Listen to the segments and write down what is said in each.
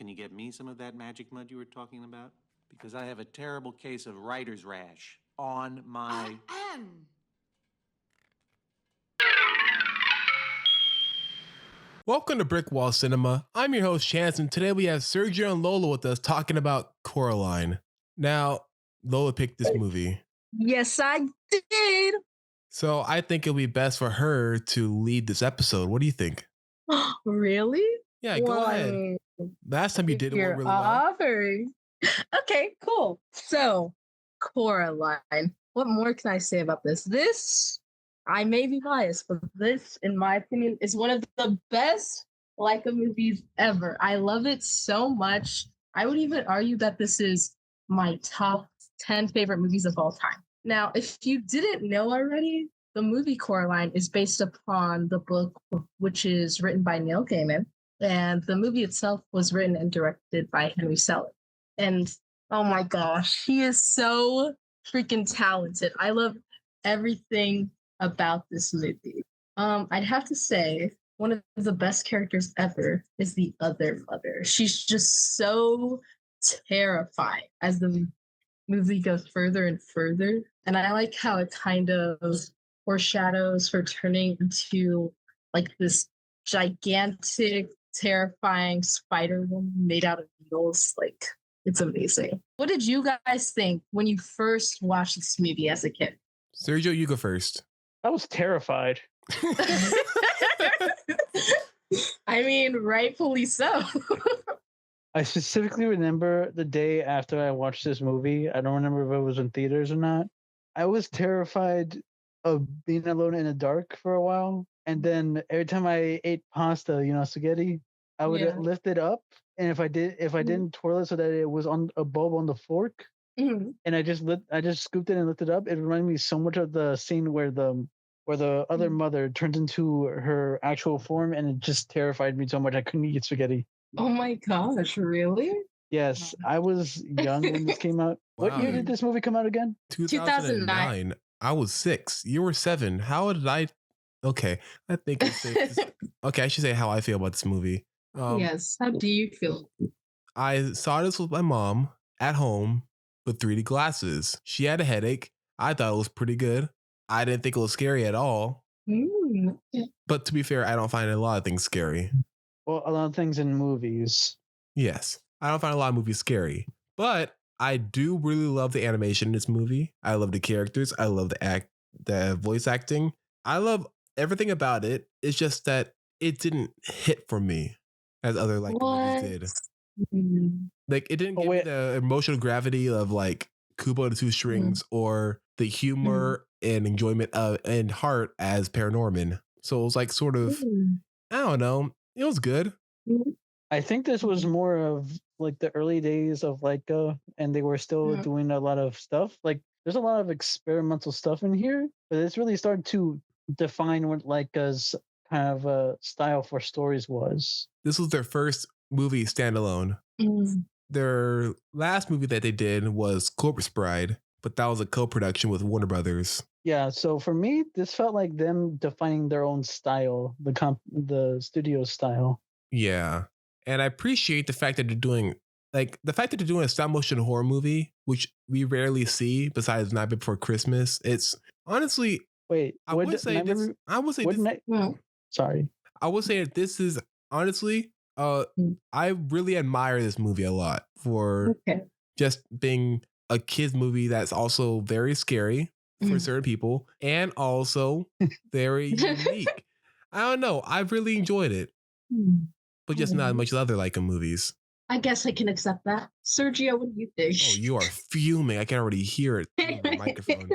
Can you get me some of that magic mud you were talking about? Because I have a terrible case of writer's rash on my... Welcome to Brick Wall Cinema. I'm your host, Chance, and today we have Sergio and Lola with us talking about Coraline. Now, Lola picked this movie. Yes, I did. So I think it'll be best for her to lead this episode. What do you think? Really? Yeah, go ahead. Last time you did it went really well. Okay, cool. So, Coraline. What more can I say about this? I may be biased, but this, in my opinion, is one of the best Leica movies ever. I love it so much. I would even argue that this is my top 10 favorite movies of all time. Now, if you didn't know already, the movie Coraline is based upon the book, which is written by Neil Gaiman, and the movie itself was written and directed by Henry Selick. And oh my gosh, he is so freaking talented. I love everything about this movie. I'd have to say one of the best characters ever is the other mother. She's just so terrifying as the movie goes further and further. And I like how it kind of foreshadows her turning into like this gigantic, terrifying spider woman made out of needles. Like, it's amazing. What did you guys think when you first watched this movie as a kid? Sergio, you go first. I was terrified. I mean, rightfully so. I specifically remember the day after I watched this movie. I don't remember if it was in theaters or not. I was terrified of being alone in the dark for a while. And then every time I ate pasta, spaghetti, I would lift it up. And if I didn't twirl it so that it was on a bulb on the fork, and I just scooped it and lifted it up, it reminded me so much of the scene where the other mother turns into her actual form, and it just terrified me so much I couldn't eat spaghetti. Oh my gosh, really? Yes, I was young when this came out. Wow. What year did this movie come out again? 2009. I was 6. You were 7. How did I... Okay, I think it's safe okay, I should say how I feel about this movie. Yes, how do you feel? I saw this with my mom at home with 3D glasses. She had a headache. I thought it was pretty good. I didn't think it was scary at all. But to be fair, I don't find a lot of things scary. Well, a lot of things in movies. Yes, I don't find a lot of movies scary. But I do really love the animation in this movie. I love the characters. I love the voice acting. I love everything about it. It's just that it didn't hit for me as other movies did. Like, it didn't give me the emotional gravity of like Kubo and the Two Strings or the humor and enjoyment and heart as Paranorman. So it was like sort of, I don't know. It was good. I think this was more of like the early days of Leica, and they were still doing a lot of stuff. Like, there's a lot of experimental stuff in here, but it's really started to define what Leica's kind of style for stories was. This was their first movie standalone. Their last movie that they did was Corpse Bride, but that was a co-production with Warner Brothers. Yeah, so for me, this felt like them defining their own style, the studio style. Yeah, and I appreciate the fact that they're doing a stop motion horror movie, which we rarely see besides Night Before Christmas. It's honestly, sorry. I would say that this is honestly, I really admire this movie a lot for just being a kid's movie that's also very scary for certain people and also very unique. I don't know. I've really enjoyed it, but just not as much as other Leica movies. I guess I can accept that. Sergio, what do you think? Oh, you are fuming. I can already hear it through the microphone.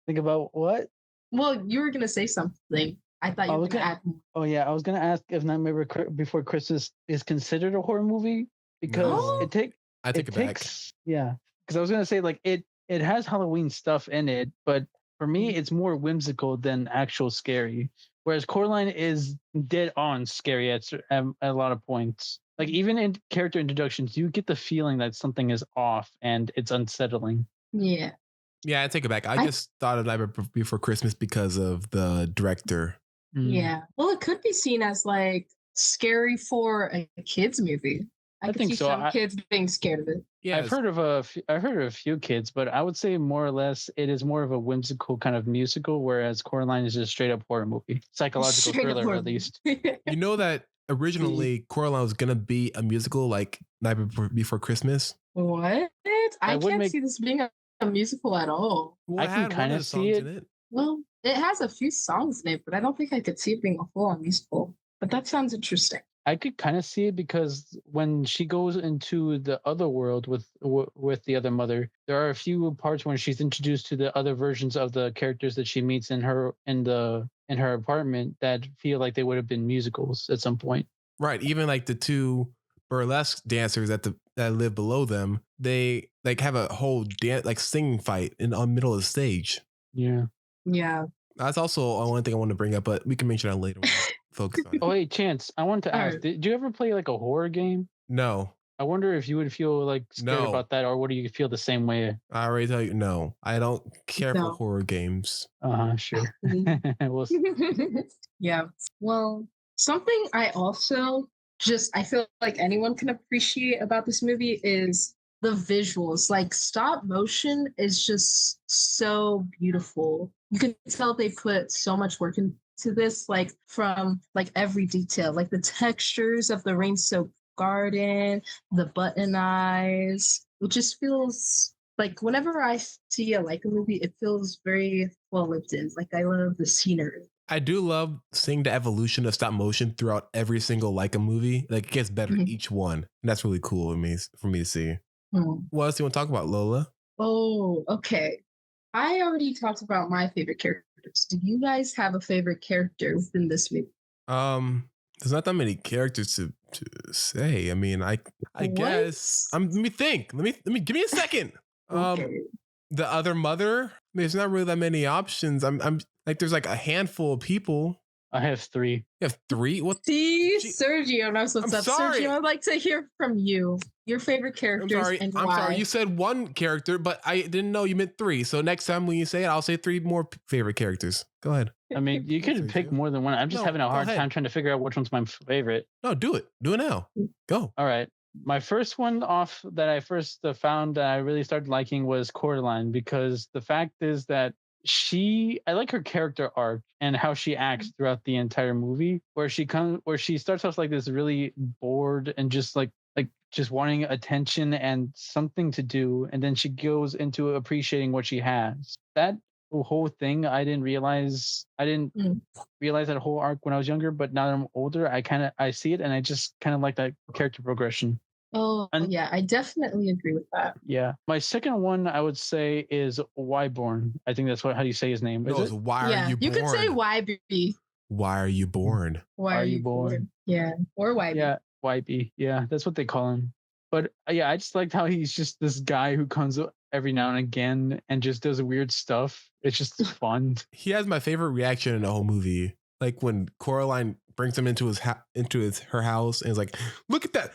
Think about what? Well, you were going to say something. I thought you were going to add more. Oh, yeah. I was going to ask if Nightmare Before Christmas is considered a horror movie because I take it back. Yeah. Because I was going to say, like, it has Halloween stuff in it, but for me, it's more whimsical than actual scary. Whereas Coraline is dead on scary at a lot of points. Like, even in character introductions, you get the feeling that something is off and it's unsettling. Yeah. Yeah, I take it back. I just thought of Nightmare Before Christmas because of the director. Yeah. Well, it could be seen as like scary for a kid's movie. I could think see so. some kids being scared of it. Yeah, I've heard of a few kids, but I would say more or less it is more of a whimsical kind of musical, whereas Coraline is just straight up horror movie, psychological Straight up thriller horror at least. You know that originally Coraline was gonna be a musical like Night Before Christmas. What? I would can't make- see this being a musical at all. Well, I it can had one kinda of the see songs it. in it. Well, it has a few songs in it, but I don't think I could see it being a full-on musical. But that sounds interesting. I could kind of see it because when she goes into the other world with the other mother, there are a few parts when she's introduced to the other versions of the characters that she meets in her apartment that feel like they would have been musicals at some point. Right. Even like the two burlesque dancers that live below them, they like have a whole dance like singing fight in the middle of the stage. Yeah. Yeah. That's also one thing I want to bring up, but we can mention that later. When we focus on it. Oh, hey, Chance, I wanted to ask, Alright. did you ever play like a horror game? No, I wonder if you would feel like scared No. about that, or would you feel the same way? I already tell you, no, I don't care for No. horror games. Sure. We'll see. Yeah. Well, something I also I feel like anyone can appreciate about this movie is the visuals. Like stop motion is just so beautiful. You can tell they put so much work into this, like from like every detail, like the textures of the rain-soaked garden, the button eyes. It just feels like whenever I see a Leica movie, it feels very well lived in. Like I love the scenery. I do love seeing the evolution of stop motion throughout every single Leica movie. Like it gets better Mhm. each one. And that's really cool for me to see. Hmm. What else do you want to talk about, Lola? Oh, okay. I already talked about my favorite characters. Do you guys have a favorite character within this movie? There's not that many characters to say. I mean, I guess What? let me think. Let me give me a second. Okay. The other mother. There's not really that many options. I'm like there's like a handful of people. I have 3. You have 3. What? See, Gee, Sergio knows what's I'm up. sorry. Sergio, I'd like to hear from you. Your favorite I'm characters sorry. and I'm why. sorry. You said 1 character, but I didn't know you meant 3. So next time when you say it, I'll say 3 more favorite characters. Go ahead. I mean, you could Sergio. pick more than one. I'm just No, having a go hard ahead. time trying to figure out which one's my favorite. No, do it. Do it now. Go. All right. My first one off that I first found that I really started liking was Coraline, because the fact is that I like her character arc and how she acts throughout the entire movie, where she starts off like this really bored and just like just wanting attention and something to do, and then she goes into appreciating what she has. That whole thing I didn't realize that whole arc when I was younger, but now that I'm older, I see it and I just kind of like that character progression. Oh, And- yeah, I definitely agree with that. Yeah. My second one I would say is Wyborn. I think that's how you say his name. No, Is it's it? why yeah, are you born? can say YB. Why are you born? Why are you born? Yeah, or YB. Yeah, YB. Yeah, that's what they call him. But yeah, I just liked how he's just this guy who comes every now and again and just does weird stuff. It's just fun. He has my favorite reaction in the whole movie. Like when Coraline brings him into her house and is like, look at that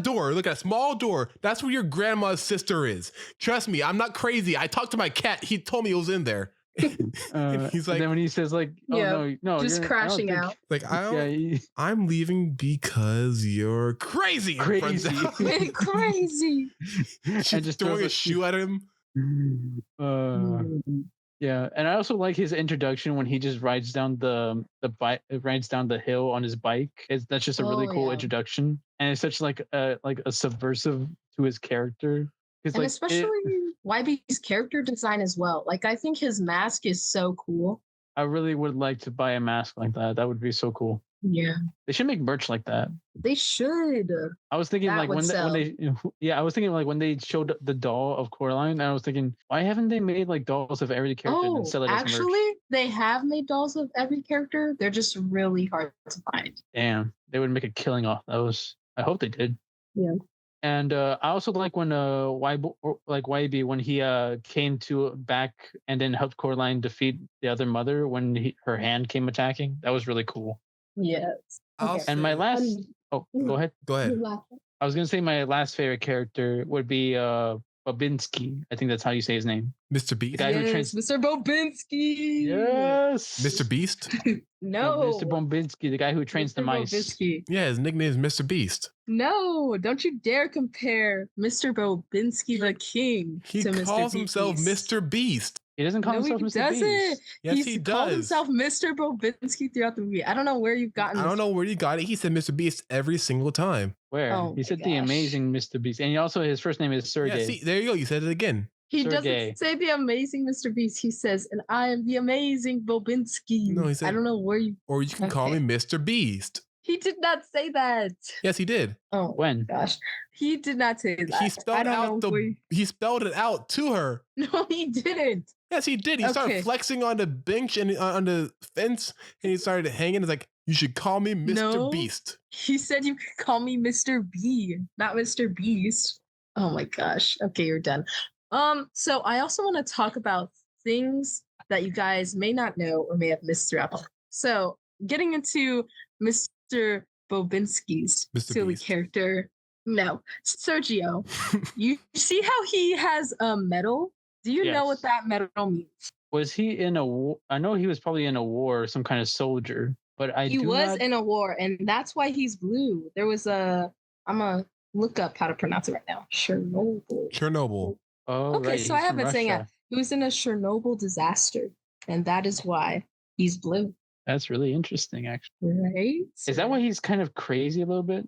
door, look at that small door. That's where your grandma's sister is. Trust me, I'm not crazy. I talked to my cat. He told me it was in there. And he's like, then when he says like, "Oh Yeah, no, just I don't crashing think-" out. like Yeah, I'm leaving because you're crazy. And runs Crazy. out. Crazy. She's And just throwing throws a a- shoe at him. Mm. Yeah, and I also like his introduction when he just rides down the hill on his bike. That's just a really Oh, cool yeah. introduction, and it's such like a subversive to his character. Because And like especially YB's character design as well. Like I think his mask is so cool. I really would like to buy a mask like that. That would be so cool. Yeah. They should make merch like that. They should. I was thinking That like would when they yeah, I was thinking like when they showed the doll of Coraline, I was thinking, why haven't they made like dolls of every character and Oh, then sell it as merch? actually, they have made dolls of every character. They're just really hard to find. Damn, they would make a killing off those. I hope they did. Yeah. And I also like when YB when he came to back and then helped Coraline defeat the other mother when her hand came attacking. That was really cool. Yes. I'll Okay. And my say- last go ahead. Go ahead. You're laughing. I was gonna say my last favorite character would be Babinski. I think that's how you say his name. Mr. The Beast. guy who Yes, trains. Mr. Bobinski. Yes. Mr. Beast. No, Mr. Bombinski, the guy who trains the Mr. mice. Bobinski. Yeah, his nickname is Mr. Beast. No, don't you dare compare Mr. Bobinski the King He to calls Mr. himself Beast. Mr. Beast. He doesn't call No, he himself Mr. doesn't. Beast. Yes, He's he called does. himself Mr. Bobinski throughout the movie. I don't know where you've gotten I this. don't know where he got it. He said Mr. Beast every single time. Where? Oh He my said the gosh. amazing Mr. Beast. And he also, his first name is Sergey. Yeah, see, there you go. You said it again. He Sergey. doesn't say the amazing Mr. Beast. He says, and I am the amazing Bobinski. No, he said- I don't know where you. Or you can call Okay. me Mr. Beast. He did not say that. Yes, he did. Oh When? gosh, he did not say that. He I spelled don't out know where you- he spelled it out to her. No, he didn't. Yes, he did. He started Okay. flexing on the bench and on the fence, and he started hanging. It's like, you should call me Mr. No. Beast. He said you could call me Mr. B, not Mr. Beast. Oh my gosh. Okay, you're done. So I also want to talk about things that you guys may not know or may have missed throughout. So getting into Mr. Bobinski's Mr. silly Beast. character. No, Sergio. You see how he has a medal? Do you know what Yes. that medal means? Was he in a war? I know he was probably in a war, some kind of soldier, but He was in a war, and that's why he's blue. There was a. I'm gonna look up how to pronounce it right now. Chernobyl. Chernobyl. Oh, Okay, right. so I he's have from been saying it. Russia. He was in a Chernobyl disaster, and that is why he's blue, That's really interesting, actually. right? Is that why he's kind of crazy a little bit?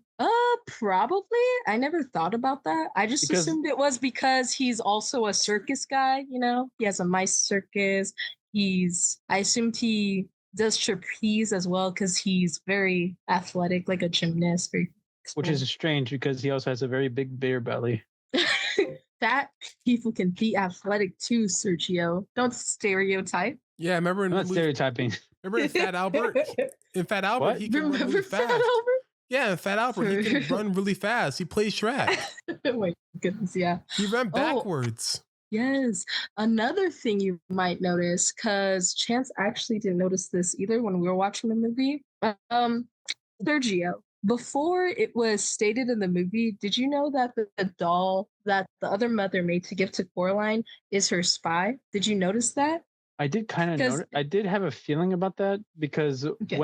Probably. I never thought about that. I just Because- assumed it was because he's also a circus guy. You know, he has a mice circus. I assumed he does trapeze as well because he's very athletic, like a gymnast. Very Which is strange because he also has a very big beer belly. fat people can be athletic too, Sergio. Don't stereotype. Yeah, remember in, I'm not movie- stereotyping. remember in Fat Albert? In Fat Albert, What? he can run Remember really Fat fast. Albert? Yeah, in Fat Albert, he can run really fast. He plays Shrek. Oh my goodness, yeah. He ran Oh. backwards. Yes. Another thing you might notice, because Chance actually didn't notice this either when we were watching the movie. Sergio, before it was stated in the movie, did you know that the doll that the other mother made to give to Coraline is her spy? Did you notice that? I did kind of Because- notice. I did have a feeling about that because Okay.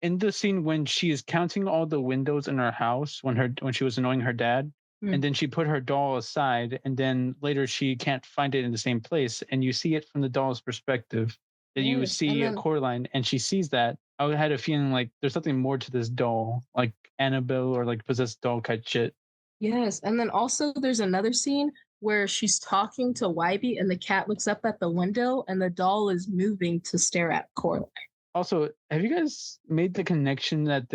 in the scene when she is counting all the windows in her house when she was annoying her dad, Mm. and then she put her doll aside, and then later she can't find it in the same place, and you see it from the doll's perspective. That you Yes, and see then- Coraline, and she sees that. I had a feeling like there's something more to this doll, like Annabelle or like possessed doll kind of shit. Yes. And then also there's another scene where she's talking to Wybie and the cat looks up at the window and the doll is moving to stare at Coraline. Also, have you guys made the connection that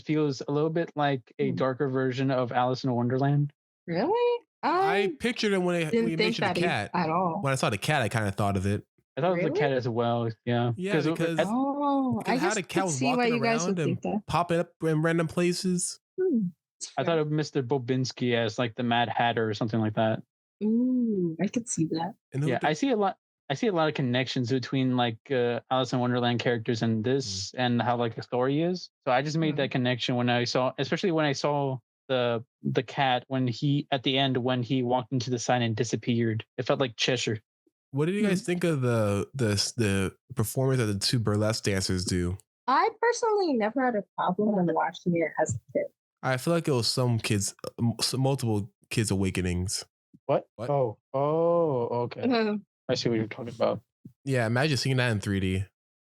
feels a little bit like a Hmm. darker version of Alice in Wonderland? Really? I pictured it when didn't you think mentioned that the cat. at all. When I saw the cat, I kind of thought of it. I thought of the Really? cat as well. Yeah. Yeah, because- Oh, I Because how guess the I cat could was see why walking you guys would around and think that. popping up in random places. I thought of Mr. Bobinski as like the Mad Hatter or something like that. Ooh, I could see that. And who Yeah, did- I see a lot. I see a lot of connections between like Alice in Wonderland characters and this, and how like the story is. So I just made that connection when I saw, especially when I saw the cat when he at the end when he walked into the sign and disappeared. It felt like Cheshire. What did you guys think of the performance that the two burlesque dancers do? I personally never had a problem when watching it as a kid. I feel like it was some kids, multiple kids' awakenings. What? What? Oh, okay. I see what you're talking about. Yeah, imagine seeing that in 3D.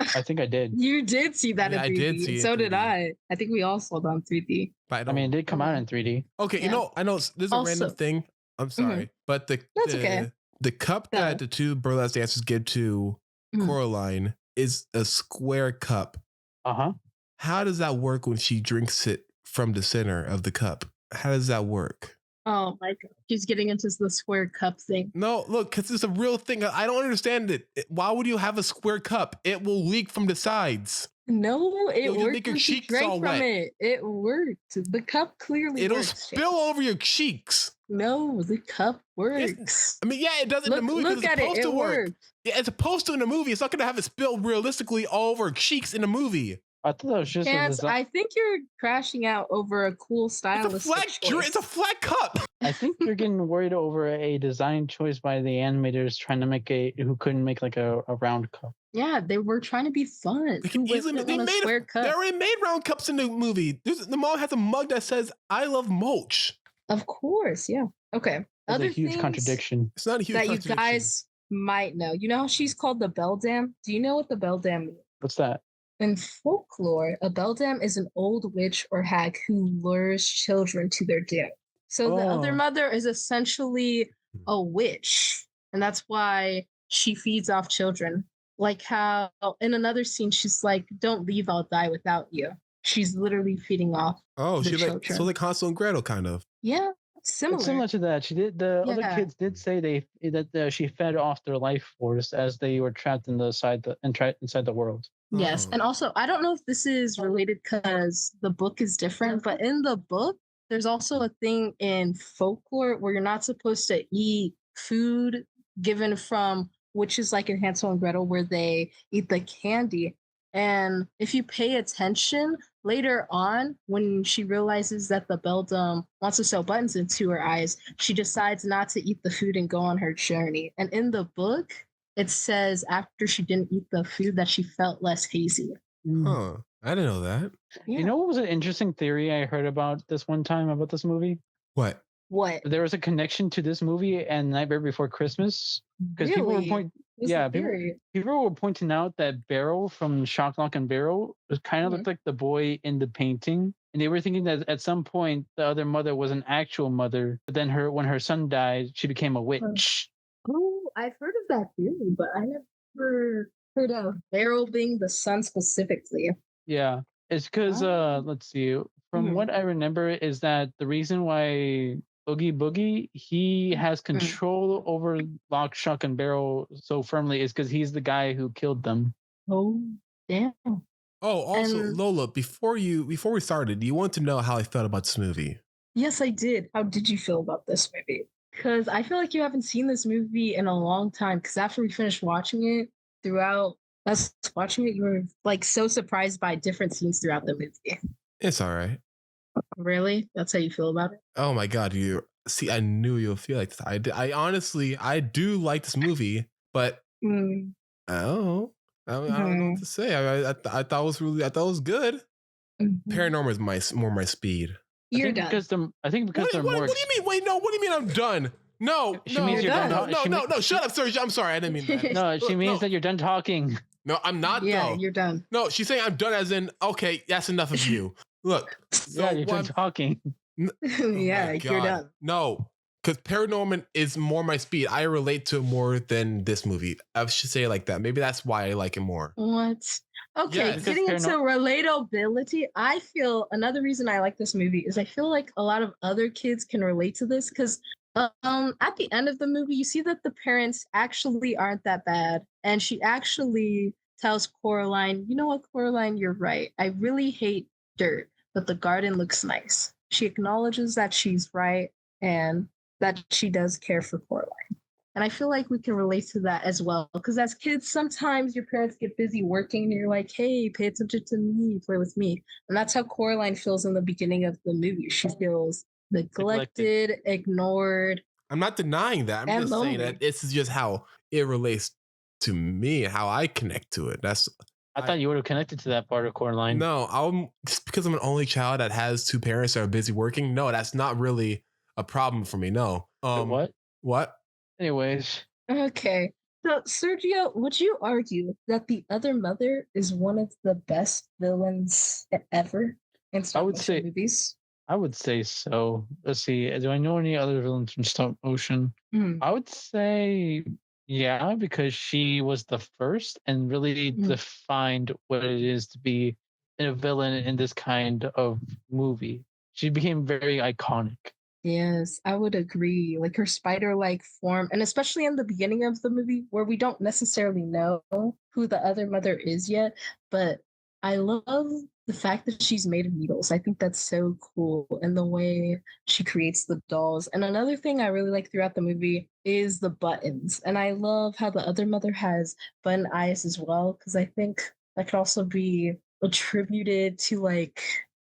I think I did. You did see that Yeah, I in 3D. did see it in so did 3D. I. I think we all saw that in 3D. But I mean, it did come out in 3D. okay, Yeah. you know, I know there's a random Also- thing. I'm sorry, but That's okay. the cup Go. that the two burlesque dancers give to Mhm. Coraline is a square cup. Uh huh. How does that work when she drinks it from the center of the cup? How does that work? Oh my god. She's getting into the square cup thing. No, look, because it's a real thing. I don't understand it. Why would you have a square cup? It will leak from the sides. No, it You'll just worked make your when she cheeks drank all from wet. it. It worked. The cup clearly It'll works. spill over your cheeks. No, the cup works. I mean, yeah, it does in Look, the movie. 'cause look it's at it. supposed It to work. worked. Yeah, it's supposed to in the movie. It's not going to have it spill realistically all over her cheeks in the movie. I thought that was just a Chance, design. I think you're crashing out over a cool It's a stylistic flat. choice. It's a flat cup. I think you're getting worried over a design choice by the animators trying to make who couldn't make like a round cup. Yeah, they were trying to be fun. They can easily. Wouldn't They want a made. square They cup? already made round cups in the movie. The mom has a mug that says "I love mulch." Of course, yeah. Okay. That's Other a huge things contradiction. It's not a huge that you contradiction. guys might know. You know how she's called the beldam? Do you know what the beldam means? What's that? In folklore, a beldam is an old witch or hag who lures children to their doom. So the other Oh. mother is essentially a witch, and that's why she feeds off children. Like how in another scene she's like, "Don't leave, I'll die without you." She's literally feeding off. Oh, the she like children. so like Hansel and Gretel kind of. Yeah, similar. It's similar to that. She did. The other Yeah. kids did say she fed off their life force as they were trapped inside the world. Yes. Oh. And also, I don't know if this is related because the book is different, but in the book, there's also a thing in folklore where you're not supposed to eat food given from witches like in Hansel and Gretel, where they eat the candy. And if you pay attention later on, when she realizes that the beldam wants to sew buttons into her eyes, she decides not to eat the food and go on her journey. And in the book, it says after she didn't eat the food that she felt less hazy. Huh. I didn't know that. Yeah. You know what was an interesting theory I heard about this one time about this movie? What? What? There was a connection to this movie and Nightmare Before Christmas because people were Really? What's yeah, the theory? people were pointing out that Barrel from Shock, Lock, and Barrel kind of looked like the boy in the painting, and they were thinking that at some point the other mother was an actual mother, but then when her son died, she became a witch. Oh, I've heard of that theory, but I never heard of Beryl being the son specifically. Yeah, it's because let's see. From what I remember, is that the reason why Oogie Boogie he has control over Lock, Shock, and Barrel so firmly is because he's the guy who killed them. Oh, damn. Oh, also And- Lola, before we started, you want to know how I felt about this movie? Yes, I did. How did you feel about this movie? Because I feel like you haven't seen this movie in a long time. Because after we finished watching it, throughout us watching it, you were like so surprised by different scenes throughout the movie. It's all right. Really? That's how you feel about it? Oh my god, you see, I knew you'll feel like this. I honestly, I do like this movie, but Mm. I don't know what to say. I thought it was really, I thought it was good. Mhm. Paranormal is more my speed. You're I think done. because they're more. What do you mean? Wait, no. What do you mean I'm done? No, She no, means you're done. no. Shut up, Sergio. I'm sorry. I didn't mean that. No, she Look, means no. that you're done talking. No, I'm not. Yeah, though. you're done. No, she's saying I'm done. As in, okay, that's enough of you. Look. So Yeah, you're done what- talking. oh Yeah, my you're God. done. No, because Paranorman is more my speed. I relate to it more than this movie. I should say it like that. Maybe that's why I like it more. What? Okay, Yes. getting into relatability, I feel another reason I like this movie is I feel like a lot of other kids can relate to this because at the end of the movie you see that the parents actually aren't that bad, and she actually tells Coraline, "You know what, Coraline, you're right. I really hate dirt, but the garden looks nice." She acknowledges that she's right and that she does care for Coraline. And I feel like we can relate to that as well. Because as kids, sometimes your parents get busy working and you're like, hey, pay attention to me, play with me. And that's how Coraline feels in the beginning of the movie. She feels neglected, ignored. I'm not denying that. I'm And just saying lonely. that this is just how it relates to me, how I connect to it. That's I thought you would have connected to that part of Coraline. no, I'm just because I'm an only child that has two parents that are busy working. No, that's not really a problem for me. No. Wait, what? What? Anyways, Okay. So, Sergio, would you argue that the other mother is one of the best villains ever in stop would motion say- movies? I would say so. Let's see. Do I know any other villains from stop motion? Hmm. I would say yeah, because she was the first and really defined what it is to be a villain in this kind of movie. She became very iconic. Yes, I would agree. Like her spider-like form, and especially in the beginning of the movie where we don't necessarily know who the other mother is yet, but I love the fact that she's made of needles. I think that's so cool, and the way she creates the dolls. And another thing I really like throughout the movie is the buttons. And I love how the other mother has button eyes as well, because I think that could also be attributed to like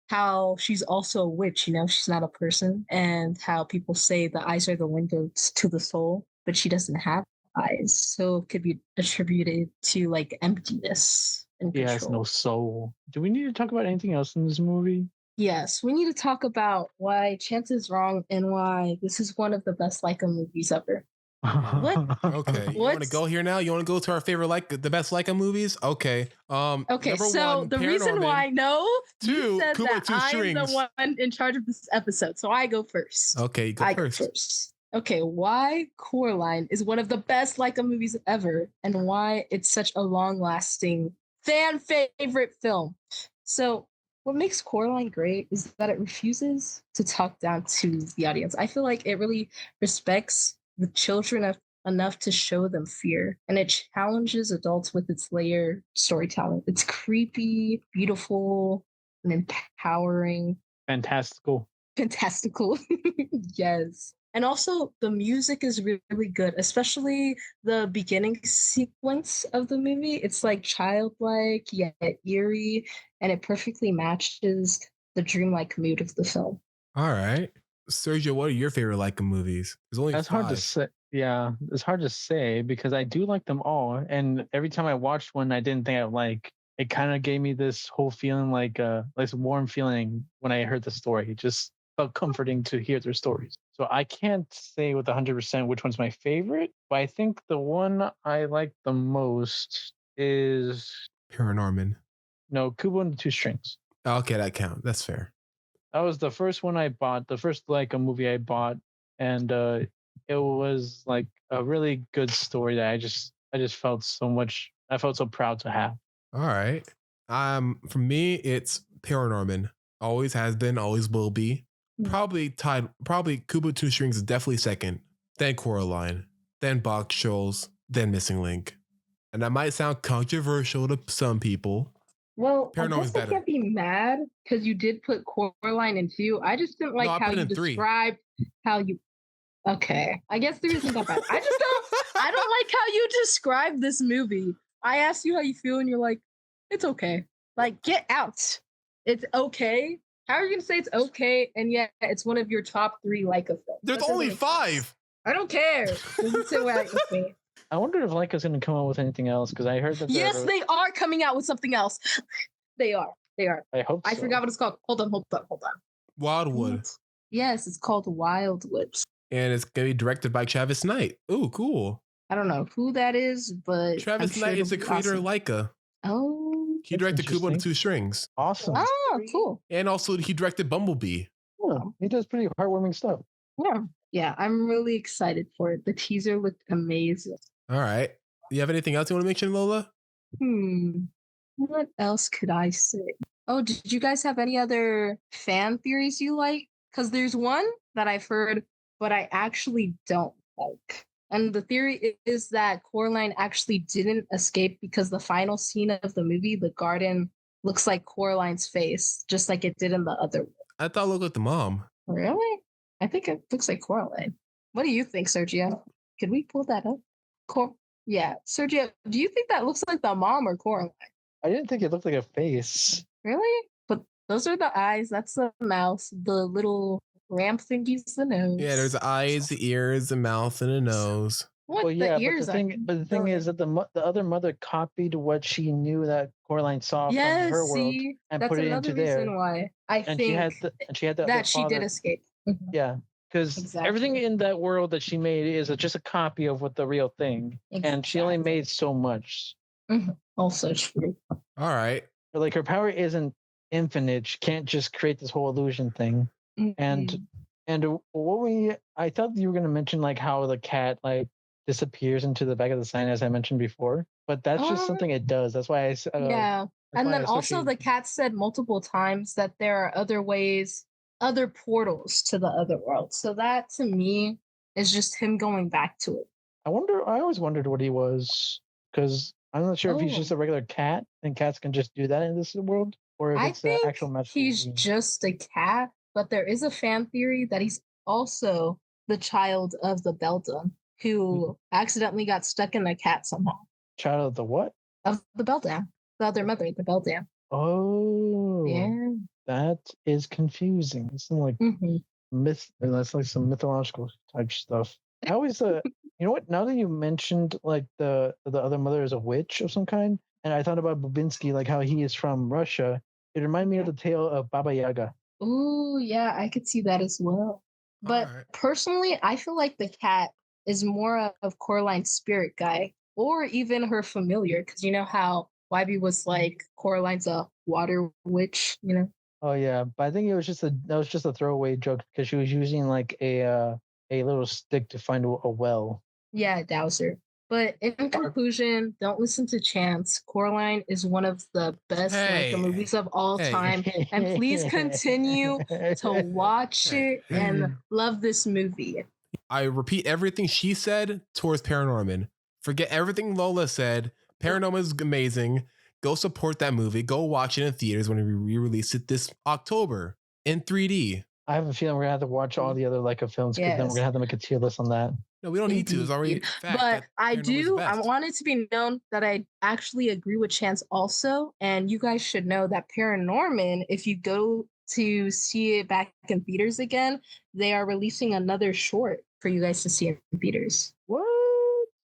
how she's also a witch, she's not a person, and how people say the eyes are the windows to the soul, but she doesn't have eyes. So it could be attributed to like emptiness and He has no control. soul. Do we need to talk about anything else in this movie? Yes, we need to talk about why Chance is wrong and why this is one of the best Leica movies ever. What? Okay, you want to What's go here now? You want to go to our favorite the best Leica movies? Okay. Okay, Number so one, the reason Paranorman. why you Two, said Kubo that Two I'm the Strings. one in charge of this episode, so I go first. Okay, go I first. go first. Okay, why Coraline is one of the best Leica movies ever, and why it's such a long-lasting fan favorite film. So, what makes Coraline great is that it refuses to talk down to the audience. I feel like it really respects the children enough to show them fear, and it challenges adults with its layer storytelling. It's creepy, beautiful, and empowering. Fantastical. Fantastical. Yes. And also, the music is really good, especially the beginning sequence of the movie. It's like childlike yet eerie, and it perfectly matches the dreamlike mood of the film. All right. Sergio, what are your favorite Leica movies? There's only That's 5. hard to say. Yeah, it's hard to say because I do like them all. And every time I watched one I didn't think I'd like, it kind of gave me this whole feeling like this warm feeling when I heard the story. It just felt comforting to hear their stories. So I can't say with 100% which one's my favorite, but I think the one I like the most is Paranorman. Kubo and the Two Strings. Okay, that counts. That's fair. That was the first one I bought, the first like a movie I bought, and it was like a really good story that I just felt so much. I felt so proud to have. All right. For me, it's Paranorman. Always has been, always will be. Probably Kubo Two Strings is definitely second. Then Coraline. Then Box Trolls. Then Missing Link. And that might sound controversial to some people. Well, I Paranorman's guess I better. can't be mad because you did put Coraline in 2. I just didn't like I how put you in 3. described how you. Okay, I guess 3 isn't that bad. I just don't. I don't like how you describe this movie. I asked you how you feel, and you're like, "It's okay." Like, get out. It's okay. How are you gonna say it's okay, and yet it's one of your top 3 Leica films? There's That doesn't only make 5. sense. I don't care. Doesn't sit right with me. I wonder if Leica's going to come out with anything else because I heard that. Yes, they are coming out with something else. They are. I hope. So. I forgot what it's called. Hold on. Wildwood. Yes, it's called Wildwood. And it's going to be directed by Travis Knight. Ooh, cool. I don't know who that is, but Travis Knight is the creator of Leica. Oh. He directed Kubo and the Two Strings. Awesome. Oh, cool. And also he directed Bumblebee. Oh, he does pretty heartwarming stuff. Yeah. Yeah, I'm really excited for it. The teaser looked amazing. All right. You have anything else you want to mention, Lola? What else could I say? Oh, did you guys have any other fan theories you like? Because there's one that I've heard, but I actually don't like. And the theory is that Coraline actually didn't escape because the final scene of the movie, the garden, looks like Coraline's face, just like it did in the other one. I thought it looked like the mom. Really? I think it looks like Coraline. What do you think, Sergio? Could we pull that up? Yeah, Sergio, do you think that looks like the mom or Coraline? I didn't think it looked like a face. Really? But those are the eyes. That's the mouth. The little ramp thingies, the nose. Yeah, there's the eyes, the ears, the mouth, and the nose. What? Well, yeah, the ears but the thing is that the other mother copied what she knew that Coraline saw from her world and that's put it another into reason there. why I And think she had the that other she did father. escape. Yeah, because Exactly. everything in that world that she made is just a copy of what the real thing, and she only made so much. Also true. All right. But like her power isn't infinite. She can't just create this whole illusion thing. And I thought you were gonna mention like how the cat like disappears into the back of the sign as I mentioned before, but that's just something it does. That's why yeah. And then also the cat said multiple times that there are other ways, other portals to the other world. So that to me is just him going back to it. I always wondered what he was, because I'm not sure if he's just a regular cat and cats can just do that in this world, or if it's an actual magical he's being. just a cat, but there is a fan theory that he's also the child of the Beldam who accidentally got stuck in a cat somehow. Child of the what? Of the Beldam. The other mother, the Beldam. Oh, Yeah. that is confusing. It's like Mhm. that's like some mythological type stuff. I always you know what? Now that you mentioned like the other mother is a witch of some kind, and I thought about Babinski, like how he is from Russia. It reminded me of the tale of Baba Yaga. Ooh, yeah, I could see that as well. But Alright. personally, I feel like the cat is more of Coraline's spirit guy, or even her familiar, because you know how Wybie was like Coraline's a water witch, you know? Oh yeah, but I think it was just a throwaway joke because she was using like a little stick to find a well. Yeah, Dowser. But in conclusion, don't listen to Chance. Coraline is one of the best Leica Hey, movies of all hey, time. And please continue to watch hey. it and love this movie. I repeat everything she said towards Paranorman. Forget everything Lola said. Paranorman is amazing. Go support that movie. Go watch it in theaters when we re-release it this October in 3D. I have a feeling we're gonna have to watch all the other Leica films because then we're Yes. gonna have to make a tier list on that. No, we don't need to. It's already Indeed. fact But that I Paranorman is the do, I best. want it to be known that I actually agree with Chance also. And you guys should know that Paranorman, if you go to see it back in theaters again, they are releasing another short for you guys to see in theaters. What?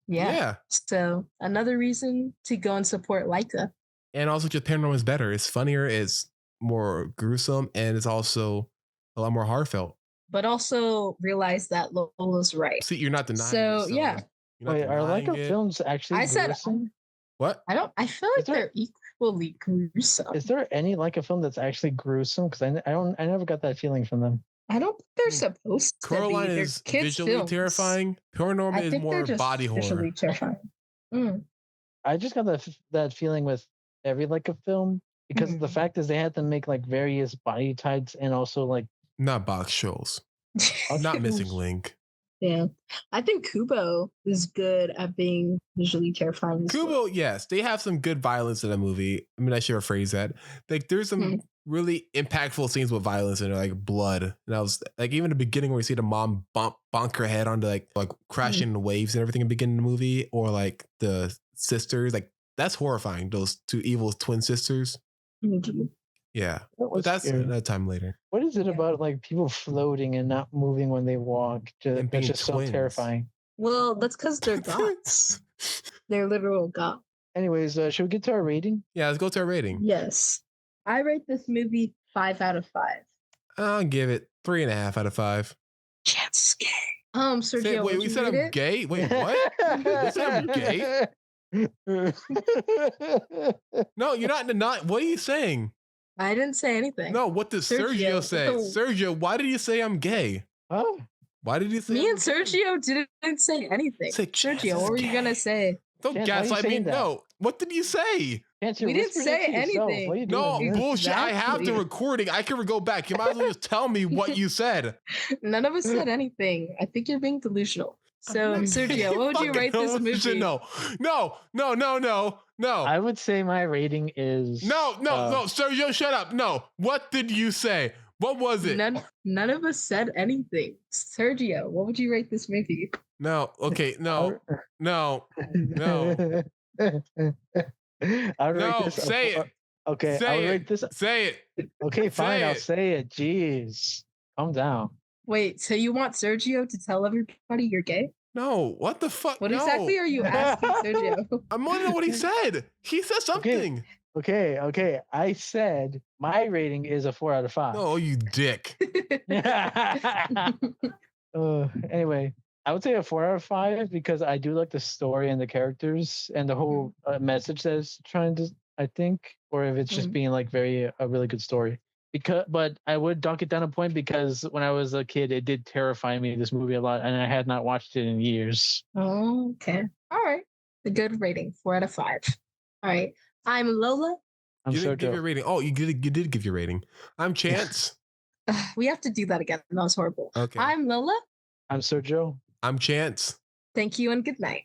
Yeah. So another reason to go and support Leica. And also just Paranorman is better. It's funnier, it's more gruesome, and it's also a lot more heartfelt. But also realize that Lola's right. See, you're not denying So, it. yeah. You're not Wait, are denying Leica it. films actually I said gruesome? What? I feel like they're equally gruesome. Is there any Leica film that's actually gruesome? Because I never got that feeling from them. I don't think they're supposed Coraline to be. is They're kids' visually films. terrifying. Paranorman I is think more they're just body visually horror. terrifying. Mm. I just got that feeling with every Leica film because the fact is they had to make like various body types and also like Not box shows. Not Missing Link. Yeah. I think Kubo is good at being visually terrifying. Kubo, yes, they have some good violence in the movie. I mean, I should rephrase that. Like, there's some really impactful scenes with violence and like blood. And I was like, even the beginning where you see the mom bonk her head onto like crashing in the waves and everything in the beginning of the movie, or like the sisters, like that's horrifying. Those two evil twin sisters. Yeah, but that's scary. another time later. What is it about like people floating and not moving when they walk? And being That's just twins. so terrifying. Well, that's because they're gods. They're literal gods. Anyways, should we get to our rating? Yeah, let's go to our rating. Yes. I rate this movie 5 out of 5. I'll give it 3.5 out of 5. Chance gay. Sergio, Wait, we said I'm gay? Wait, what? You said I'm gay? No, you're not. What are you saying? I didn't say anything. No, what did Sergio say? Sergio, why did you say I'm gay? Huh? Why did you say Me I'm and Sergio didn't say anything. Say Chance Sergio, what were you is gonna gay. say? Don't Chance, why are you gaslight me. saying that? No. What did you say? Chance, you're We didn't whispering say it to yourself. anything. What are you No, doing here? bullshit. I have the Exactly. recording. I can go back. You might as well just tell me what you said. None of us said anything. I think you're being delusional. So, Sergio, what would you Fucking rate this movie? No. I would say my rating is No, Sergio, shut up. No. What did you say? What was it? None of us said anything. Sergio, what would you rate this movie? No. Okay. No. No. I would rate this say it. Okay, Say I would it. rate this. Say it. Okay, fine. Say I'll it. say it. Jeez, calm down. Wait, so you want Sergio to tell everybody you're gay? No. What the fuck? What No. exactly are you asking Sergio? I want to know what he said. He said something. Okay. I said my rating is a 4 out of 5. Oh, you dick. Anyway, I would say a 4 out of 5 because I do like the story and the characters and the whole message that it's trying to, I think, or if it's just being like a really good story. But I would dunk it down a point because when I was a kid, it did terrify me, this movie, a lot, and I had not watched it in years. Oh, okay. All right. A good rating, 4 out of 5. All right. I'm Lola. You didn't give your rating. Oh, you did give your rating. I'm Chance. We have to do that again. That was horrible. Okay. I'm Lola. I'm Sergio. I'm Chance. Thank you and good night.